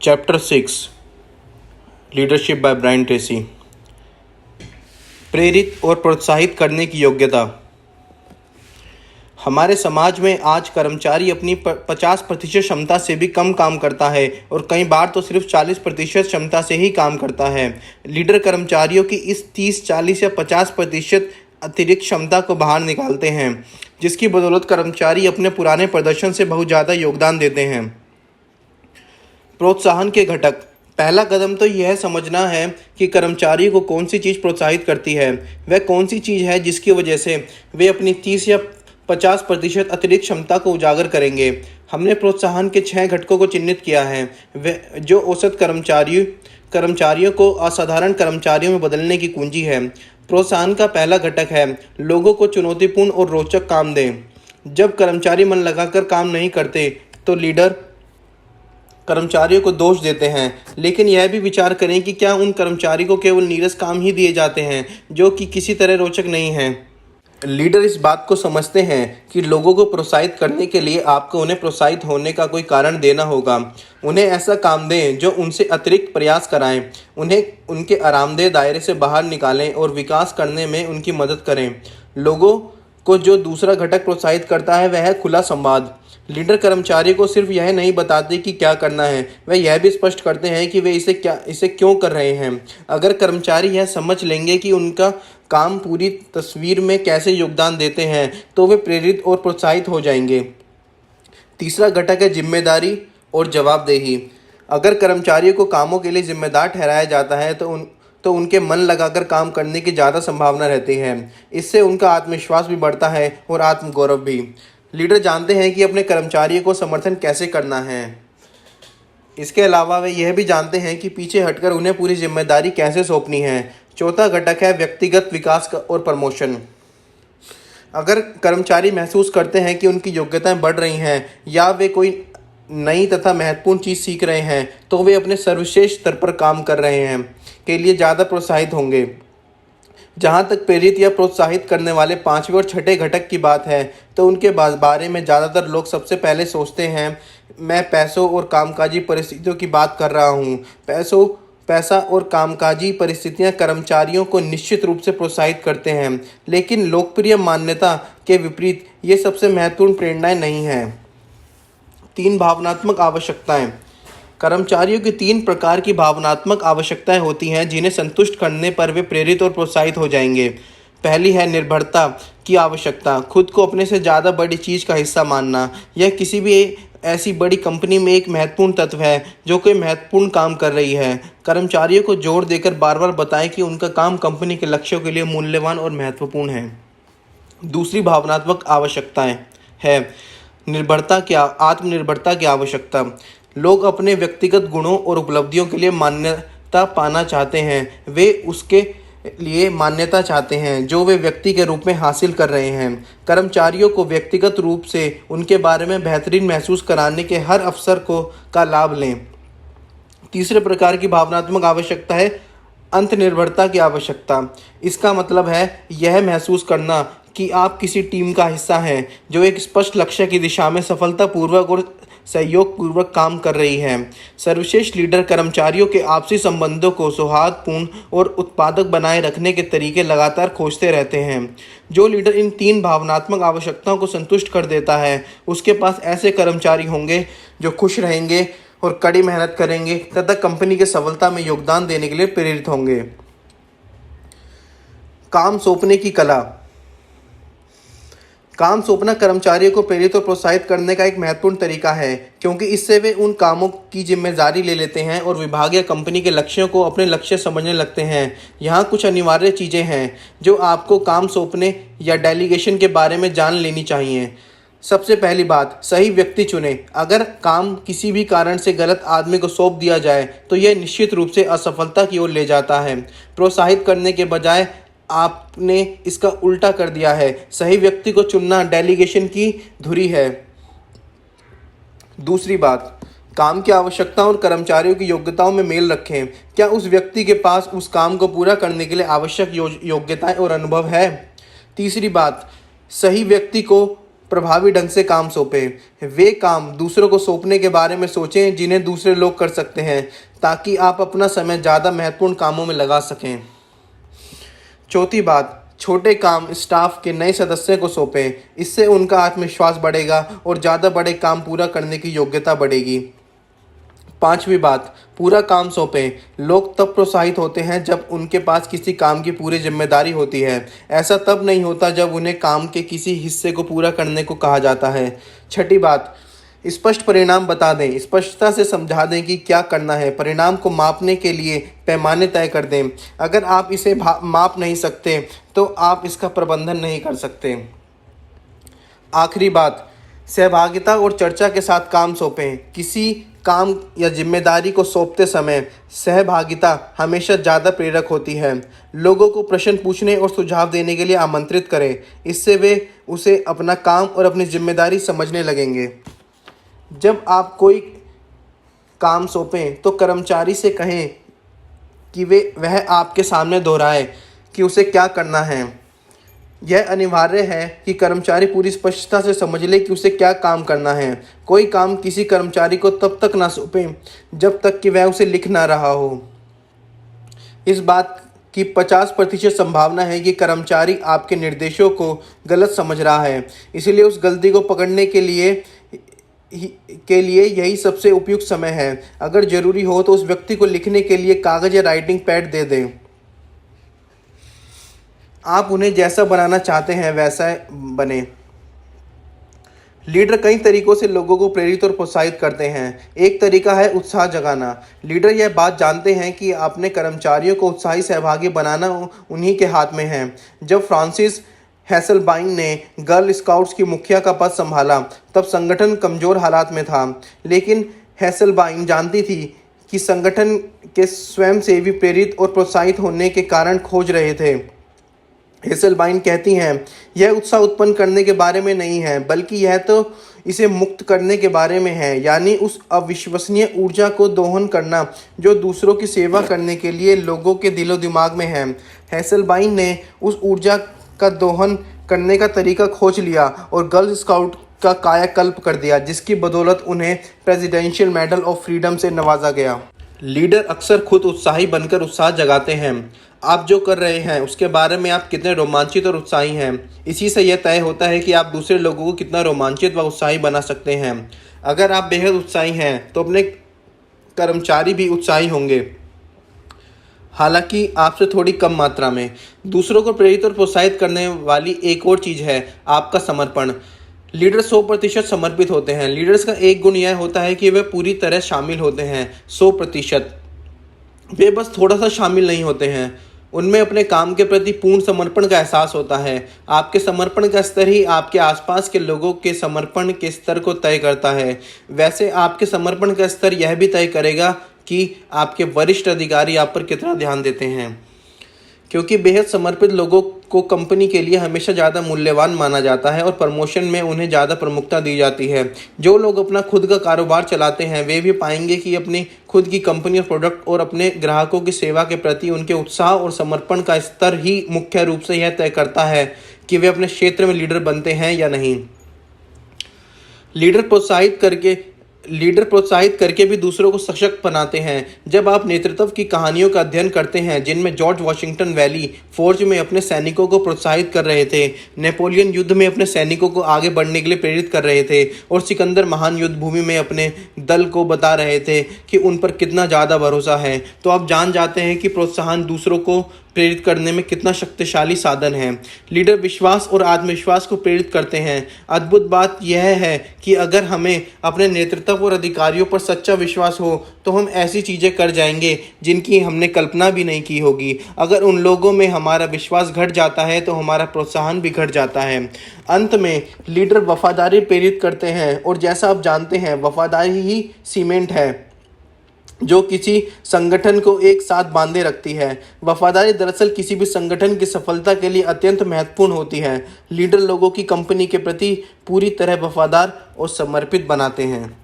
Chapter 6 leadership by Brian Tracy. प्रेरित और प्रोत्साहित करने की योग्यता। हमारे समाज में आज कर्मचारी अपनी 50% क्षमता से भी कम काम करता है और कई बार तो सिर्फ 40% क्षमता से ही काम करता है। लीडर कर्मचारियों की इस 30, 40 या 50% अतिरिक्त क्षमता को बाहर निकालते हैं, जिसकी बदौलत कर्मचारी अपने पुराने प्रदर्शन से बहुत ज़्यादा योगदान देते हैं। प्रोत्साहन के घटक। पहला कदम तो यह समझना है कि कर्मचारी को कौन सी चीज़ प्रोत्साहित करती है। वह कौन सी चीज़ है जिसकी वजह से वे अपनी 30 या 50% अतिरिक्त क्षमता को उजागर करेंगे। हमने प्रोत्साहन के 6 घटकों को चिन्हित किया है, वे जो औसत कर्मचारियों को असाधारण कर्मचारियों में बदलने की कुंजी है। प्रोत्साहन का पहला घटक है लोगों को चुनौतीपूर्ण और रोचक काम दें। जब कर्मचारी मन लगाकर काम नहीं करते तो लीडर कर्मचारियों को दोष देते हैं, लेकिन यह भी विचार करें कि क्या उन कर्मचारी को केवल नीरस काम ही दिए जाते हैं जो कि किसी तरह रोचक नहीं हैं। लीडर इस बात को समझते हैं कि लोगों को प्रोत्साहित करने के लिए आपको उन्हें प्रोत्साहित होने का कोई कारण देना होगा। उन्हें ऐसा काम दें जो उनसे अतिरिक्त प्रयास कराएं, उन्हें उनके आरामदेह दायरे से बाहर निकालें और विकास करने में उनकी मदद करें। लोगों को जो दूसरा घटक प्रोत्साहित करता है वह है खुला संवाद। लीडर कर्मचारी को सिर्फ यह नहीं बताते कि क्या करना है, वह यह भी स्पष्ट करते हैं कि वे इसे क्यों कर रहे हैं। अगर कर्मचारी यह समझ लेंगे कि उनका काम पूरी तस्वीर में कैसे योगदान देते हैं तो वे प्रेरित और प्रोत्साहित हो जाएंगे। तीसरा घटक है जिम्मेदारी और जवाबदेही। अगर कर्मचारियों को कामों के लिए जिम्मेदार ठहराया जाता है तो उनके मन लगाकर काम करने की ज़्यादा संभावना रहती है। इससे उनका आत्मविश्वास भी बढ़ता है और आत्मगौरव भी। लीडर जानते हैं कि अपने कर्मचारियों को समर्थन कैसे करना है। इसके अलावा वे यह भी जानते हैं कि पीछे हटकर उन्हें पूरी जिम्मेदारी कैसे सौंपनी है। चौथा घटक है व्यक्तिगत विकास और प्रमोशन। अगर कर्मचारी महसूस करते हैं कि उनकी योग्यताएं बढ़ रही हैं या वे कोई नई तथा महत्वपूर्ण चीज़ सीख रहे हैं तो वे अपने सर्वश्रेष्ठ स्तर पर काम कर रहे हैं के लिए ज़्यादा प्रोत्साहित होंगे। जहाँ तक प्रेरित या प्रोत्साहित करने वाले 5वें और 6ठे घटक की बात है तो उनके बारे में ज़्यादातर लोग सबसे पहले सोचते हैं मैं पैसों और कामकाजी परिस्थितियों की बात कर रहा हूँ। पैसा और कामकाजी परिस्थितियाँ कर्मचारियों को निश्चित रूप से प्रोत्साहित करते हैं, लेकिन लोकप्रिय मान्यता के विपरीत ये सबसे महत्वपूर्ण प्रेरणाएं नहीं हैं। 3 भावनात्मक आवश्यकताएं। कर्मचारियों की 3 प्रकार की भावनात्मक आवश्यकताएं होती हैं जिन्हें संतुष्ट करने पर वे प्रेरित और प्रोत्साहित हो जाएंगे। पहली है निर्भरता की आवश्यकता। खुद को अपने से ज़्यादा बड़ी चीज़ का हिस्सा मानना। यह किसी भी ऐसी बड़ी कंपनी में एक महत्वपूर्ण तत्व है जो कोई महत्वपूर्ण काम कर रही है। कर्मचारियों को जोर देकर बार बार बताएं कि उनका काम कंपनी के लक्ष्यों के लिए मूल्यवान और महत्वपूर्ण है। दूसरी भावनात्मक आवश्यकताएं है आत्मनिर्भरता की आवश्यकता। लोग अपने व्यक्तिगत गुणों और उपलब्धियों के लिए मान्यता पाना चाहते हैं। वे उसके लिए मान्यता चाहते हैं जो वे व्यक्ति के रूप में हासिल कर रहे हैं। कर्मचारियों को व्यक्तिगत रूप से उनके बारे में बेहतरीन महसूस कराने के हर अवसर का लाभ लें। तीसरे प्रकार की भावनात्मक आवश्यकता है अंतर्निर्भरता की आवश्यकता। इसका मतलब है यह महसूस करना कि आप किसी टीम का हिस्सा हैं जो एक स्पष्ट लक्ष्य की दिशा में सफलतापूर्वक और सहयोगपूर्वक काम कर रही है। सर्वश्रेष्ठ लीडर कर्मचारियों के आपसी संबंधों को सौहार्दपूर्ण और उत्पादक बनाए रखने के तरीके लगातार खोजते रहते हैं। जो लीडर इन 3 भावनात्मक आवश्यकताओं को संतुष्ट कर देता है उसके पास ऐसे कर्मचारी होंगे जो खुश रहेंगे और कड़ी मेहनत करेंगे तथा कंपनी के सफलता में योगदान देने के लिए प्रेरित होंगे। काम सौंपने की कला। काम सौंपना कर्मचारियों को प्रेरित और प्रोत्साहित करने का एक महत्वपूर्ण तरीका है, क्योंकि इससे वे उन कामों की जिम्मेदारी ले लेते हैं और विभाग या कंपनी के लक्ष्यों को अपने लक्ष्य समझने लगते हैं। यहाँ कुछ अनिवार्य चीज़ें हैं जो आपको काम सौंपने या डेलीगेशन के बारे में जान लेनी चाहिए। सबसे पहली बात, सही व्यक्ति चुनें। अगर काम किसी भी कारण से गलत आदमी को सौंप दिया जाए तो यह निश्चित रूप से असफलता की ओर ले जाता है। प्रोत्साहित करने के बजाय आपने इसका उल्टा कर दिया है। सही व्यक्ति को चुनना डेलीगेशन की धुरी है। दूसरी बात, काम की आवश्यकताओं और कर्मचारियों की योग्यताओं में मेल रखें। क्या उस व्यक्ति के पास उस काम को पूरा करने के लिए आवश्यक योग्यताएं और अनुभव है? तीसरी बात, सही व्यक्ति को प्रभावी ढंग से काम सौंपें। वे काम दूसरों को सौंपने के बारे में सोचें जिन्हें दूसरे लोग कर सकते हैं, ताकि आप अपना समय ज़्यादा महत्वपूर्ण कामों में लगा सकें। चौथी बात, छोटे काम स्टाफ के नए सदस्य को सौंपें। इससे उनका आत्मविश्वास बढ़ेगा और ज़्यादा बड़े काम पूरा करने की योग्यता बढ़ेगी। पांचवी बात, पूरा काम सौंपें। लोग तब प्रोत्साहित होते हैं जब उनके पास किसी काम की पूरी जिम्मेदारी होती है। ऐसा तब नहीं होता जब उन्हें काम के किसी हिस्से को पूरा करने को कहा जाता है। छठी बात, स्पष्ट परिणाम बता दें। स्पष्टता से समझा दें कि क्या करना है। परिणाम को मापने के लिए पैमाने तय कर दें। अगर आप इसे माप नहीं सकते तो आप इसका प्रबंधन नहीं कर सकते। आखिरी बात, सहभागिता और चर्चा के साथ काम सौंपें। किसी काम या जिम्मेदारी को सौंपते समय सहभागिता हमेशा ज़्यादा प्रेरक होती है। लोगों को प्रश्न पूछने और सुझाव देने के लिए आमंत्रित करें। इससे वे उसे अपना काम और अपनी जिम्मेदारी समझने लगेंगे। जब आप कोई काम सौंपें तो कर्मचारी से कहें कि वह आपके सामने दोहराए कि उसे क्या करना है। यह अनिवार्य है कि कर्मचारी पूरी स्पष्टता से समझ ले कि उसे क्या काम करना है। कोई काम किसी कर्मचारी को तब तक ना सौंपें जब तक कि वह उसे लिख ना रहा हो। इस बात की 50% संभावना है कि कर्मचारी आपके निर्देशों को गलत समझ रहा है। इसलिए उस गलती को पकड़ने के लिए यही सबसे उपयुक्त समय है। अगर ज़रूरी हो तो उस व्यक्ति को लिखने के लिए कागज़ या राइटिंग पैड दे दें। आप उन्हें जैसा बनाना चाहते हैं वैसा बने। लीडर कई तरीकों से लोगों को प्रेरित और प्रोत्साहित करते हैं। एक तरीका है उत्साह जगाना। लीडर यह बात जानते हैं कि अपने कर्मचारियों को उत्साही सहभागी बनाना उन्हीं के हाथ में है। जब फ्रांसिस हेसलबाइन ने गर्ल स्काउट्स की मुखिया का पद संभाला तब संगठन कमज़ोर हालात में था, लेकिन हेसलबाइन जानती थी कि संगठन के स्वयंसेवी प्रेरित और प्रोत्साहित होने के कारण खोज रहे थे। हेसलबाइन कहती हैं, यह उत्साह उत्पन्न करने के बारे में नहीं है, बल्कि यह तो इसे मुक्त करने के बारे में है, यानी उस अविश्वसनीय ऊर्जा को दोहन करना जो दूसरों की सेवा करने के लिए लोगों के दिलो दिमाग में है। हेसलबाइन ने उस ऊर्जा का दोहन करने का तरीका खोज लिया और गर्ल स्काउट का कायाकल्प कर दिया, जिसकी बदौलत उन्हें प्रेसिडेंशियल मेडल ऑफ फ्रीडम से नवाजा गया। लीडर अक्सर खुद उत्साही बनकर उत्साह जगाते हैं। आप जो कर रहे हैं उसके बारे में आप कितने रोमांचित और उत्साही हैं, इसी से यह तय होता है कि आप दूसरे लोगों को कितना रोमांचित व उत्साही बना सकते हैं। अगर आप बेहद उत्साही हैं तो अपने कर्मचारी भी उत्साही होंगे, हालांकि आपसे थोड़ी कम मात्रा में। दूसरों को प्रेरित और प्रोत्साहित करने वाली एक और चीज़ है आपका समर्पण। लीडर 100% समर्पित होते हैं। लीडर्स का एक गुण यह होता है कि वे पूरी तरह शामिल होते हैं। 100%। वे बस थोड़ा सा शामिल नहीं होते हैं, उनमें अपने काम के प्रति पूर्ण समर्पण का एहसास होता है। आपके समर्पण का स्तर ही आपके आसपास के लोगों के समर्पण के स्तर को तय करता है। वैसे आपके समर्पण का स्तर यह भी तय करेगा कि आपके वरिष्ठ अधिकारी आप पर कितना ध्यान देते हैं, क्योंकि बेहद समर्पित लोगों को कंपनी के लिए हमेशा ज़्यादा मूल्यवान माना जाता है और प्रमोशन में उन्हें ज़्यादा प्रमुखता दी जाती है। जो लोग अपना खुद का कारोबार चलाते हैं वे भी पाएंगे कि अपनी खुद की कंपनी और प्रोडक्ट और अपने ग्राहकों की सेवा के प्रति उनके उत्साह और समर्पण का स्तर ही मुख्य रूप से यह तय करता है कि वे अपने क्षेत्र में लीडर बनते हैं या नहीं। लीडर प्रोत्साहित करके भी दूसरों को सशक्त बनाते हैं। जब आप नेतृत्व की कहानियों का अध्ययन करते हैं जिनमें जॉर्ज वाशिंगटन वैली फोर्ज में अपने सैनिकों को प्रोत्साहित कर रहे थे, नेपोलियन युद्ध में अपने सैनिकों को आगे बढ़ने के लिए प्रेरित कर रहे थे और सिकंदर महान युद्ध भूमि में अपने दल को बता रहे थे कि उन पर कितना ज़्यादा भरोसा है, तो आप जान जाते हैं कि प्रोत्साहन दूसरों को प्रेरित करने में कितना शक्तिशाली साधन है। लीडर विश्वास और आत्मविश्वास को प्रेरित करते हैं। अद्भुत बात यह है कि अगर हमें अपने नेतृत्व और अधिकारियों पर सच्चा विश्वास हो तो हम ऐसी चीज़ें कर जाएंगे जिनकी हमने कल्पना भी नहीं की होगी। अगर उन लोगों में हमारा विश्वास घट जाता है तो हमारा प्रोत्साहन भी घट जाता है। अंत में लीडर वफादारी प्रेरित करते हैं और जैसा आप जानते हैं वफादारी ही सीमेंट है जो किसी संगठन को एक साथ बांधे रखती है। वफादारी दरअसल किसी भी संगठन की सफलता के लिए अत्यंत महत्वपूर्ण होती है। लीडर लोगों की कंपनी के प्रति पूरी तरह वफादार और समर्पित बनाते हैं।